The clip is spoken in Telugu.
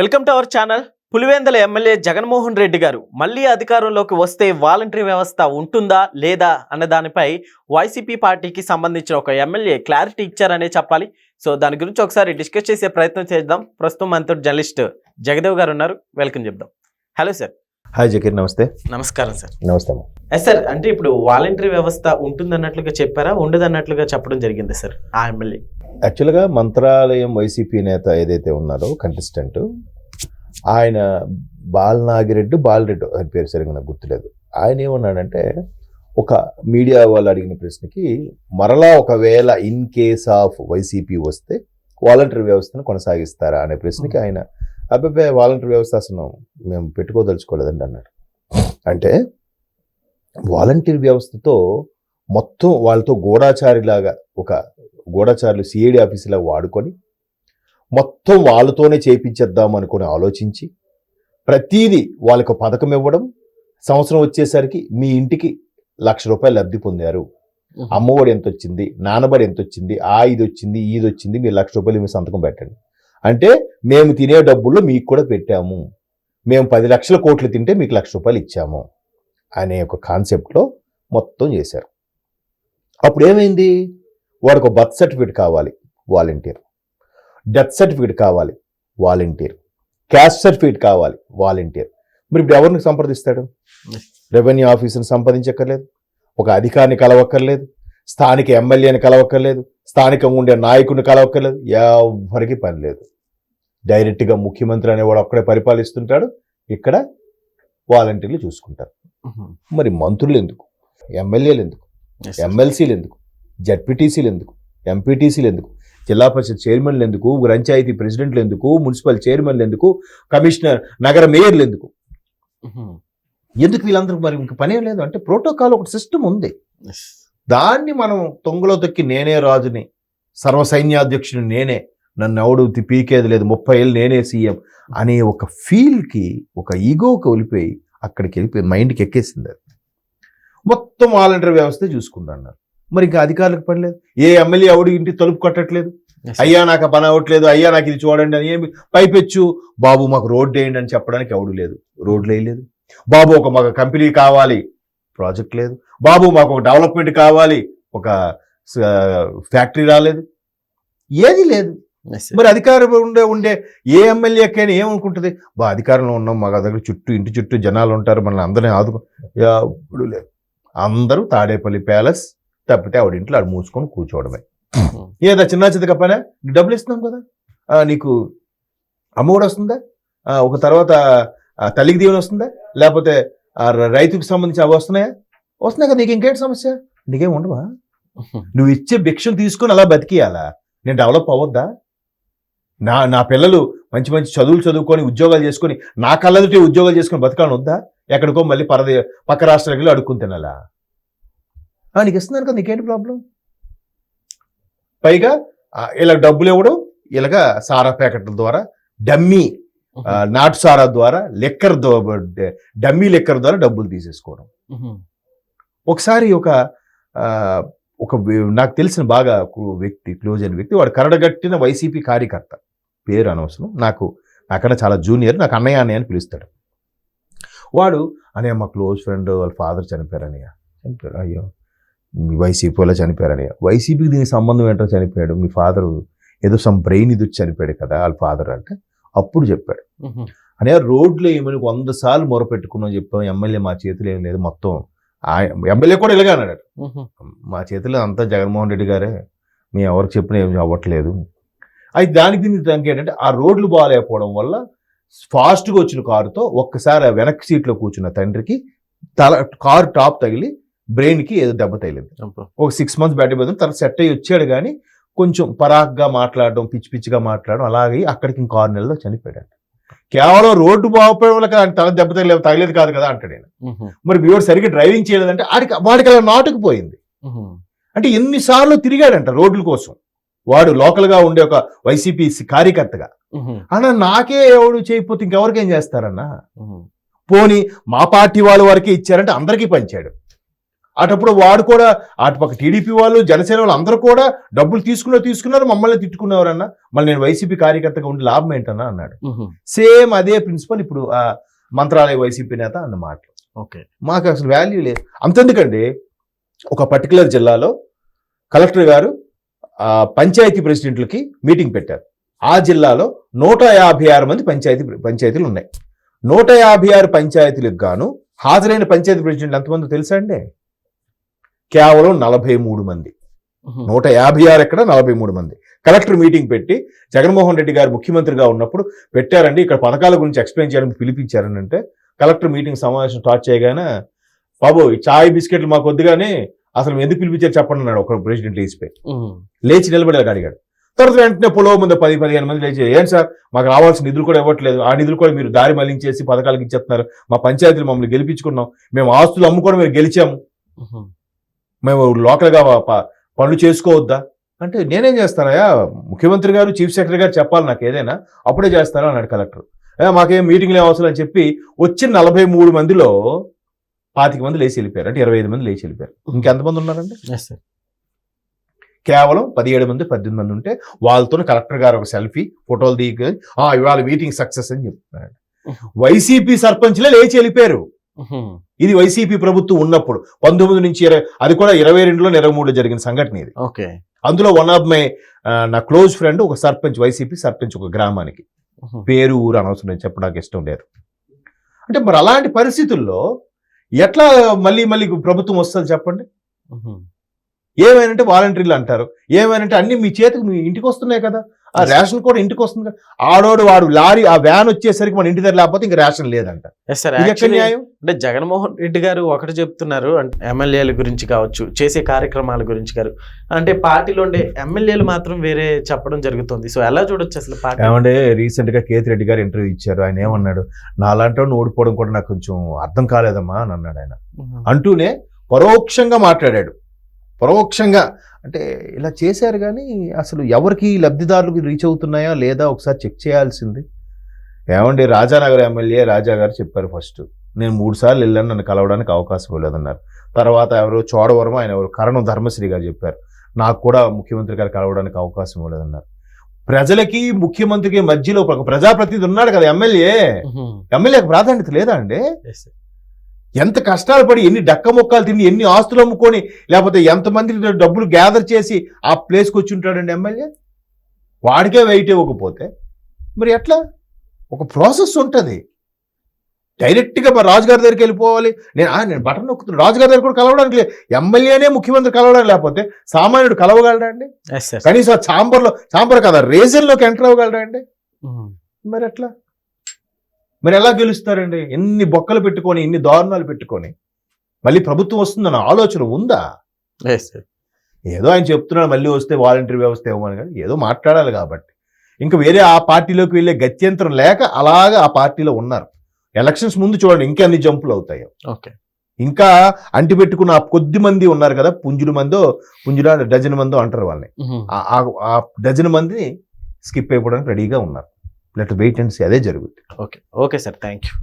Welcome to our channel. Pulivendula MLA Jaganmohan Reddy గారు మళ్ళీ అధికారంలోకి వస్తే వాలంటరీ వ్యవస్థ ఉంటుందా లేదా అన్న దానిపై వైసీపీ పార్టీకి సంబంధించిన ఒక ఎమ్మెల్యే క్లారిటీ ఇచ్చారనే చెప్పాలి. సో దాని గురించి ఒకసారి డిస్కస్ చేసే ప్రయత్నం చేద్దాం. ప్రస్తుతం మనతో జర్నలిస్ట్ జగదేవ్ గారు ఉన్నారు, వెల్కమ్ చెప్దాం. Hello sir. హాయ్ జకీర్, నమస్తే. నమస్కారం సార్. నమస్తే. సార్, అంటే ఇప్పుడు వాలంటరీ వ్యవస్థ ఉంటుందన్నట్లుగా చెప్పారా, ఉండదన్నట్లుగా చెప్పడం జరిగింది సార్ ఆ ఎమ్మెల్యే? యాక్చువల్గా మంత్రాలయం వైసీపీ నేత ఏదైతే ఉన్నారో కంటెస్టెంట్, ఆయన బాలరెడ్డి ఆయన పేరు సరిగ్గా నాకు గుర్తులేదు. ఆయన ఏమన్నాడంటే, ఒక మీడియా వాళ్ళు అడిగిన ప్రశ్నకి మరలా ఒకవేళ ఇన్ కేస్ ఆఫ్ వైసీపీ వస్తే వాలంటరీ వ్యవస్థను కొనసాగిస్తారా అనే ప్రశ్నకి ఆయన అబ్బాయి వాలంటరీ వ్యవస్థ అసలు మేము పెట్టుకోదలుచుకోలేదండి అన్నాడు. అంటే వాలంటీర్ వ్యవస్థతో మొత్తం వాళ్ళతో గూఢాచారిలాగా, ఒక గూఢాచారులు సిఐడి ఆఫీసులాగా వాడుకొని మొత్తం వాళ్ళతోనే చేయించేద్దాం అనుకుని ఆలోచించి ప్రతీదీ వాళ్ళకు పథకం ఇవ్వడం, సంవత్సరం వచ్చేసరికి మీ ఇంటికి ₹1,00,000 లబ్ధి పొందారు, అమ్మఒడి ఎంత వచ్చింది, నాన్నబడి ఎంత వచ్చింది, ఇది వచ్చింది, ఇది వచ్చింది, మీరు ₹1,00,000 మీ సంతకం పెట్టండి అంటే మేము తినే డబ్బుల్లో మీకు కూడా పెట్టాము, మేము 10 లక్షల కోట్లు తింటే మీకు ₹1,00,000 ఇచ్చాము అనే ఒక కాన్సెప్ట్లో మొత్తం చేశారు. అప్పుడు ఏమైంది, వాడికి ఒక బర్త్ సర్టిఫికేట్ కావాలి, వాలంటీర్, డెత్ సర్టిఫికేట్ కావాలి, వాలంటీర్, క్యాస్ట్ సర్టిఫికేట్ కావాలి, వాలంటీర్. మరి ఇప్పుడు ఎవరిని సంప్రదిస్తాడు? రెవెన్యూ ఆఫీసర్ని సంప్రదించక్కర్లేదు, ఒక అధికారిని కలవక్కర్లేదు, స్థానిక ఎమ్మెల్యేని కలవక్కర్లేదు, స్థానికంగా ఉండే నాయకుడిని కలవక్కర్లేదు, ఎవరికి పని లేదు. డైరెక్ట్గా ముఖ్యమంత్రి అనేవాడు ఒక్కడే పరిపాలిస్తుంటాడు, ఇక్కడ వాలంటీర్లు చూసుకుంటారు. మరి మంత్రులు ఎందుకు, ఎమ్మెల్యేలు ఎందుకు, ఎమ్మెల్సీలు ఎందుకు, జడ్పీటీసీలు ఎందుకు, ఎంపీటీసీలు ఎందుకు, జిల్లా పరిషత్ చైర్మన్లు ఎందుకు, పంచాయతీ ప్రెసిడెంట్లు ఎందుకు, మున్సిపల్ చైర్మన్లు ఎందుకు, కమిషనర్, నగర మేయర్లు ఎందుకు, ఎందుకు వీళ్ళందరూ? మరి ఇంక పనే లేదు. అంటే ప్రోటోకాల్ ఒక సిస్టమ్ ఉంది, దాన్ని మనం తొంగలో తొక్కి నేనే రాజుని, సర్వసైన్యాధ్యక్షుని నేనే, నన్ను ఎవడు పీకేది లేదు, 30 ఏళ్ళు నేనే సీఎం అనే ఒక ఫీల్కి, ఒక ఈగోకి వెళ్ళిపోయి అక్కడికి వెళ్ళిపోయి మైండ్కి ఎక్కేసింది. అది మొత్తం వాలంటీర్ వ్యవస్థ చూసుకుంటున్నారు. మరి ఇంకా అధికారులకు పని లేదు. ఏ ఎమ్మెల్యే ఎవడు ఇంటి తలుపు కట్టట్లేదు, అయ్యా నాకు పని అవ్వట్లేదు, అయ్యా నాకు ఇది చూడండి అని, ఏమి పైపెచ్చు బాబు మాకు రోడ్డు వేయండి అని చెప్పడానికి ఎవడు లేదు, రోడ్లు వేయలేదు. బాబు ఒక మాకు కంపెనీ కావాలి, ప్రాజెక్ట్ లేదు. బాబు మాకు ఒక డెవలప్మెంట్ కావాలి, ఒక ఫ్యాక్టరీ రాలేదు, ఏది లేదు. మరి అధికారం ఉండే ఏ ఎమ్మెల్యేకైనా ఏమనుకుంటుంది, అధికారంలో ఉన్నాం, మా దగ్గర ఇంటి చుట్టూ జనాలు ఉంటారు, మనల్ని అందరినీ ఎప్పుడు లేదు. అందరూ తాడేపల్లి ప్యాలెస్ తప్పితే ఆవిడ ఇంట్లో ఆడు మూసుకొని కూర్చోవడమే. ఏదా చిన్న చితక పనే, డబ్బులు ఇస్తున్నాం కదా, నీకు అమ్మఒడి వస్తుందా, ఒక తర్వాత తల్లికి దీవెన వస్తుందా, లేకపోతే రైతుకు సంబంధించి అవి వస్తున్నాయి కదా, నీకు ఇంకేంటి సమస్య, నీకేం ఉండవా? నువ్వు ఇచ్చే భిక్షను తీసుకొని అలా బతికియాలా? నేను డెవలప్ అవ్వద్దా? నా పిల్లలు మంచి మంచి చదువులు చదువుకొని ఉద్యోగాలు చేసుకొని, నా కళ్ళదుటే ఉద్యోగాలు చేసుకొని బతకాలని వద్దా? ఎక్కడికో మళ్ళీ పక్క రాష్ట్రాలకి అడుక్కుని తినాలా? నీకు ఇస్తున్నాను కదా, నీకేంటి ప్రాబ్లం? పైగా ఇలా డబ్బులు ఇవ్వడం, ఇలాగా సారా ప్యాకెట్ల ద్వారా, డమ్మీ నాటు సారా ద్వారా, డమ్మీ లెక్కర్ ద్వారా డబ్బులు తీసేసుకోవడం. ఒకసారి ఒక నాకు తెలిసిన బాగా వ్యక్తి, క్లోజ్ అయిన వ్యక్తి, వాడు కరడగట్టిన వైసీపీ కార్యకర్త, పేరు అనవసరం, నాకన్నా చాలా జూనియర్, నాకు అన్నయ్య అని పిలుస్తాడు. వాడు అన్నయ్య మా క్లోజ్ ఫ్రెండ్ వాళ్ళ ఫాదర్ చనిపోయారు, అయ్యో వైసీపీ వల్ల చనిపోయారని. వైసీపీకి దీనికి సంబంధం ఏంటో చనిపోయాడు, మీ ఫాదరు ఏదో సమ్ బ్రెయిన్ ఇది చనిపోయాడు కదా వాళ్ళ ఫాదర్ అంటే. అప్పుడు చెప్పాడు, అనే రోడ్లో ఏమని 100 సార్లు మొరపెట్టుకున్నాం, చెప్పాం, ఎమ్మెల్యే మా చేతిలో ఏం లేదు, మొత్తం ఎమ్మెల్యే కూడా ఇలాగే అన్నాడు, మా చేతిలో అంతా జగన్మోహన్ రెడ్డి గారే, మేము ఎవరికి చెప్పినా ఏమి అవ్వట్లేదు. అయితే దానికి దీనికి ఏంటంటే, ఆ రోడ్లు బాగాలేకపోవడం వల్ల ఫాస్ట్గా వచ్చిన కారుతో ఒక్కసారి వెనక్కి సీట్లో కూర్చున్న తండ్రికి కారు టాప్ తగిలి బ్రెయిన్కి ఏదో దెబ్బ తగిలింది. ఒక 6 months బ్యాటరీ పోతుంది, తర్వాత సెట్ అయ్యి వచ్చాడు, కానీ కొంచెం పరాగ్గా మాట్లాడడం, పిచ్చిగా మాట్లాడడం, అలాగే అక్కడికి 6 నెలల్లో చనిపోయాడు. కేవలం రోడ్డు బాగుపోవడం వల్ల ఆయన తల దెబ్బ తగిలేదు కాదు కదా అంటాడు ఆయన. మరి వీడు సరిగ్గా డ్రైవింగ్ చేయలేదంటే వాడికి అలా నాటుకుపోయింది. అంటే ఎన్నిసార్లు తిరిగాడంట రోడ్ల కోసం, వాడు లోకల్గా ఉండే ఒక వైసీపీ కార్యకర్తగా. అన్నా నాకే ఎవడు చేయకపోతే ఇంకెవరికేం చేస్తారన్నా? పోనీ మా పార్టీ వాళ్ళ వరకే ఇచ్చారంటే అందరికీ పంచాడు. అటప్పుడు వాడు కూడా అటుపక్క టీడీపీ వాళ్ళు జనసేన వాళ్ళు అందరూ కూడా డబ్బులు తీసుకున్నారు మమ్మల్ని తిట్టుకునేవారన్నా, మళ్ళీ నేను వైసీపీ కార్యకర్తగా ఉండి లాభం ఏంటన్నా అన్నాడు. సేమ్ అదే ప్రిన్సిపల్ ఇప్పుడు ఆ మంత్రాలయ వైసీపీ నేత అన్న మాటలు. ఓకే, మాకు అసలు వాల్యూ లేదు. అంతెందుకండి, ఒక పర్టికులర్ జిల్లాలో కలెక్టర్ గారు పంచాయతీ ప్రెసిడెంట్లకి మీటింగ్ పెట్టారు. ఆ జిల్లాలో 156 మంది పంచాయతీలు ఉన్నాయి. 156 పంచాయతీలకు గాను హాజరైన పంచాయతీ ప్రెసిడెంట్లు ఎంతమంది తెలుసా అండి? కేవలం 43 మంది. 156 ఎక్కడ, 43 మంది. కలెక్టర్ మీటింగ్ పెట్టి జగన్మోహన్ రెడ్డి గారు ముఖ్యమంత్రిగా ఉన్నప్పుడు పెట్టారండి, ఇక్కడ పథకాల గురించి ఎక్స్ప్లెయిన్ చేయడానికి పిలిపించారని అంటే కలెక్టర్ మీటింగ్ సమావేశం స్టార్ట్ చేయగానే, బాబు చాయ్ బిస్కెట్లు మాకు వద్దుగానే అసలు ఎందుకు పిలిపించారు చెప్పండి అన్నాడు ఒక ప్రెసిడెంట్ లేచి నిలబడి అడిగాడు. తర్వాత వెంటనే పొలవ ముందు 10-15 మంది లేచి, ఏం సార్ మాకు రావాల్సిన నిధులు కూడా ఇవ్వట్లేదు, ఆ నిధులు కూడా మీరు దారి మళ్లించేసి పథకాలకు ఇచ్చేస్తున్నారు, మా పంచాయతీలు మమ్మల్ని గెలిపించుకున్నాం, మేము ఆస్తులు అమ్ముకొని మేము గెలిచాము, మేము లోకల్గా పనులు చేసుకోవద్దా అంటే, నేనేం చేస్తానయా, ముఖ్యమంత్రి గారు చీఫ్ సెక్రటరీ గారు చెప్పాలి నాకు ఏదైనా, అప్పుడే చేస్తాను అన్నాడు కలెక్టర్. మాకేం మీటింగ్లు అవసరం అని చెప్పి వచ్చిన 43 మందిలో 25 మంది లేచి వెళ్ళిపోయారు, అంటే 25 మంది లేచి వెళ్ళిపోయారు. ఇంకెంతమంది ఉన్నారండి? కేవలం 17 మంది 18 మంది ఉంటే వాళ్ళతో కలెక్టర్ గారు ఒక సెల్ఫీ ఫోటోలు దిగి ఇవాళ మీటింగ్ సక్సెస్ అని చెప్తున్నాడు. వైసీపీ సర్పంచ్లే లేచి వెళ్ళిపోయారు. ఇది వైసీపీ ప్రభుత్వం ఉన్నప్పుడు 19 నుంచి 20, అది కూడా 22లో 23లో జరిగిన సంఘటన ఇది. ఓకే, అందులో వన్ ఆఫ్ మై నా క్లోజ్ ఫ్రెండ్ ఒక సర్పంచ్, వైసీపీ సర్పంచ్ ఒక గ్రామానికి, పేరు ఊరు అనవసరం చెప్పడానికి ఇష్టం లేదు. అంటే మరి అలాంటి పరిస్థితుల్లో ఎట్లా మళ్ళీ ప్రభుత్వం వస్తుంది చెప్పండి? ఏమైనంటే వాలంటీర్లు అంటారు, ఏమైనంటే అన్ని మీ చేతికి మీ ఇంటికి వస్తున్నాయి కదా, ఆ రేషన్ కూడా ఇంటికి వస్తుంది కదా. వాడు లారీ ఆ వ్యాన్ వచ్చేసరికి మన ఇంటి దగ్గర లేకపోతే ఇంకా రేషన్ లేదంట. అంటే జగన్మోహన్ రెడ్డి గారు ఒకటి చెప్తున్నారు, అంటే ఎమ్మెల్యేల గురించి కావచ్చు, చేసే కార్యక్రమాల గురించి గారు, అంటే పార్టీలో ఉండే ఎమ్మెల్యేలు మాత్రం వేరే చెప్పడం జరుగుతుంది. సో ఎలా చూడొచ్చు అసలు పార్టీ? ఏమంటే రీసెంట్ గా కేతి రెడ్డి గారు ఇంటర్వ్యూ ఇచ్చారు. ఆయన ఏమన్నాడు, నాలాంటి ఓడిపోవడం కూడా నాకు కొంచెం అర్థం కాలేదమ్మా అని అన్నాడు ఆయన. అంటూనే పరోక్షంగా మాట్లాడాడు. పరోక్షంగా అంటే ఇలా చేశారు కానీ అసలు ఎవరికి లబ్ధిదారులకు రీచ్ అవుతున్నాయా లేదా ఒకసారి చెక్ చేయాల్సింది. ఏమండి, రాజానగర్ ఎమ్మెల్యే రాజా గారు చెప్పారు, ఫస్ట్ నేను 3 సార్లు వెళ్ళాను, నన్ను కలవడానికి అవకాశం ఇవ్వలేదన్నారు. తర్వాత ఎవరు చోడవరం, ఆయన ఎవరు కరణం ధర్మశ్రీ గారు చెప్పారు, నాకు కూడా ముఖ్యమంత్రి గారు కలవడానికి అవకాశం ఇవ్వలేదన్నారు. ప్రజలకి ముఖ్యమంత్రికి మధ్యలో ఒక ప్రజాప్రతినిధి ఉన్నాడు కదా ఎమ్మెల్యేకి ప్రాధాన్యత లేదా అండి? ఎంత కష్టాలు పడి, ఎన్ని డక్క మొక్కలు తిని, ఎన్ని ఆస్తులు అమ్ముకొని, లేకపోతే ఎంతమంది డబ్బులు గ్యాదర్ చేసి ఆ ప్లేస్కి వచ్చి ఉంటాడండి ఎమ్మెల్యే. వాడికే వెయిట్ ఇవ్వకపోతే మరి ఎట్లా? ఒక ప్రాసెస్ ఉంటుంది. డైరెక్ట్గా మరి రాజుగారి దగ్గరికి వెళ్ళిపోవాలి. నేను బటన్ నొక్కుతున్నాను, రాజుగారి దగ్గర కూడా కలవడానికి లేదు. ఎమ్మెల్యేనే ముఖ్యమంత్రి కలవడానికి లేకపోతే సామాన్యుడు కలవగలడా అండి? కనీసం ఛాంబర్ కదా రేజన్లోకి ఎంటర్ అవ్వగలడా అండి? మరి ఎట్లా? మరి ఎలా గెలుస్తారండి? ఎన్ని బొక్కలు పెట్టుకొని, ఎన్ని దారుణాలు పెట్టుకొని మళ్ళీ ప్రభుత్వం వస్తుందన్న ఆలోచన ఉందా? ఏదో ఆయన చెప్తున్నాడు మళ్ళీ వస్తే వాలంటీర్ వ్యవస్థ ఇవ్వమని, కానీ ఏదో మాట్లాడాలి కాబట్టి ఇంకా వేరే ఆ పార్టీలోకి వెళ్ళే గత్యంతరం లేక అలాగా ఆ పార్టీలో ఉన్నారు. ఎలక్షన్స్ ముందు చూడండి ఇంకా అన్ని జంపులు అవుతాయో. ఇంకా అంటి పెట్టుకున్న కొద్ది మంది ఉన్నారు కదా, పుంజురా డజన్ మందో అంటారు వాళ్ళని, ఆ డజన్ మందిని స్కిప్ అయిపోవడానికి రెడీగా ఉన్నారు. లెట్ వెయిట్ అండ్ సీ, అదే జరుగుతుంది. Okay sir, thank you.